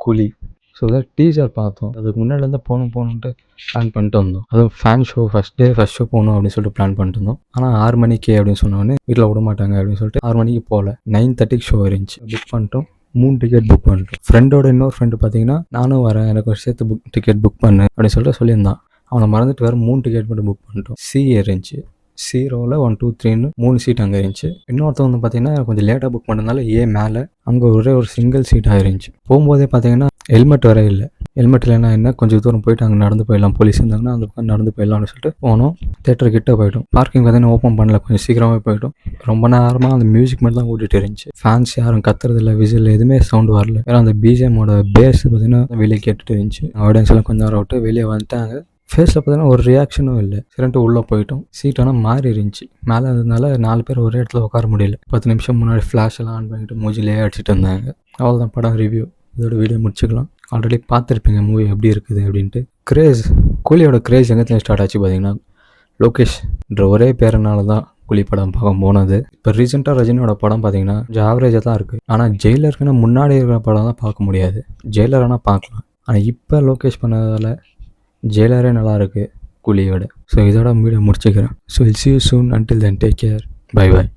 கூலி. ஸோ அதான் டீசர் பார்த்தோம். அதுக்கு முன்னாடிலேருந்து போகணுன்ட்டு பிளான் பண்ணிட்டு வந்தோம். அதுவும் ஃபேன் ஷோ ஃபஸ்ட் ஷோ போகணும் அப்படின்னு சொல்லிட்டு பிளான் பண்ணிட்டு இருந்தோம். ஆனால் 6 மணிக்கு அப்படின்னு சொன்னோடனே வீட்டில் விட மாட்டாங்க அப்படின்னு சொல்லிட்டு 6 மணிக்கு போகல. 9:30 ஷோ இருந்துச்சு. புக் பண்ணிட்டோம். 3 டிக்கெட் புக் பண்ணிட்டோம். ஃப்ரெண்டோட இன்னொரு ஃப்ரெண்டு பார்த்தீங்கன்னா நானும் வரேன், எனக்கு ஒரு சேர்த்து டிக்கெட் புக் பண்ணு அப்படின்னு சொல்லிட்டு சொல்லியிருந்தான். அவனை மறந்துட்டு வேறு 3 டிக்கெட் மட்டும் புக் பண்ணிட்டோம். சி இருந்துச்சு. சி ரோவில் 1 2 3ன்னு 3 சீட் அங்கே இருந்துச்சு. இன்னொருத்தவங்க வந்து பார்த்தீங்கன்னா கொஞ்சம் லேட்டாக புக் பண்ணதுனால மேலே அங்கே ஒரே ஒரு சிங்கிள் சீட்டாக இருந்துச்சு. போகும்போதே பார்த்தீங்கன்னா ஹெல்மெட் வர இல்லை. ஹெல்மெட் இல்லைன்னா என்ன, கொஞ்சம் தூரம் போயிட்டு அங்கே நடந்து போயிடலாம், போலீஸ் இருந்தாங்கன்னா அந்த பக்கம் நடந்து போயிடலாம்னு சொல்லிட்டு போனோம். தேட்டர் கிட்ட போயிட்டோம். பார்க்கிங் பார்த்தீங்கன்னா ஓப்பன் பண்ணல, கொஞ்சம் சீக்கிரமாக போயிட்டோம். ரொம்ப நேரமாக அந்த மியூசிக் மட்டும் தான் ஓடிட்டு இருந்துச்சு. ஃபேன்ஸ் யாரும் கத்துறதில்ல, விசில் எதுவுமே சவுண்ட் வரல. ஏன்னா அந்த பிஜிஎம்மோட பேஸ் பார்த்தீங்கன்னா வெளியே கேட்டுட்டு இருந்துச்சு. ஆடியன்ஸ் எல்லாம் கொஞ்சம் நேரம் விட்டு வெளியே வந்துட்டாங்க. ஃபேஸில் பார்த்தீங்கன்னா ஒரு ரியாக்ஷனும் இல்லை. சரின்ட்டு உள்ளே போயிட்டோம். சீட் ஆனால் மாறி இருந்துச்சு. மேலே இருந்ததுனால 4 பேர் ஒரே இடத்துல உட்கார முடியல. 10 நிமிஷம் முன்னாடி ஃப்ளாஷ் எல்லாம் ஆன் பண்ணிட்டு மூஞ்சிலே அடிச்சுட்டு இருந்தாங்க. அவ்வளோதான் படம் ரிவ்யூ. இதோட வீடியோ முடிச்சுக்கலாம். ஆல்ரெடி பார்த்துருப்பீங்க மூவி எப்படி இருக்குது அப்படின்ட்டு. கிரேஸ், கூலியோட கிரேஸ் எங்கேருந்து ஸ்டார்ட் ஆச்சு பார்த்தீங்கன்னா லோகேஷ்ன்ற ஒரே பேரனால தான் கூலி படம் பார்க்க போனது. இப்போ ரீசெண்டாக ரஜினியோட படம் பார்த்தீங்கன்னா கொஞ்சம் ஆவரேஜாக தான் இருக்குது. ஆனால் ஜெயிலருக்குன்னா முன்னாடி இருக்கிற படம் தான் பார்க்க முடியாது. ஜெயிலர் ஆனால் பார்க்கலாம். ஆனால் இப்போ லோகேஷ் பண்ணதால் ஜெயிலரே நல்லா இருக்குது கூலியோட. ஸோ இதோட வீடியோ முடிச்சுக்கிறேன். So will see you soon. Until then, take care. Bye bye.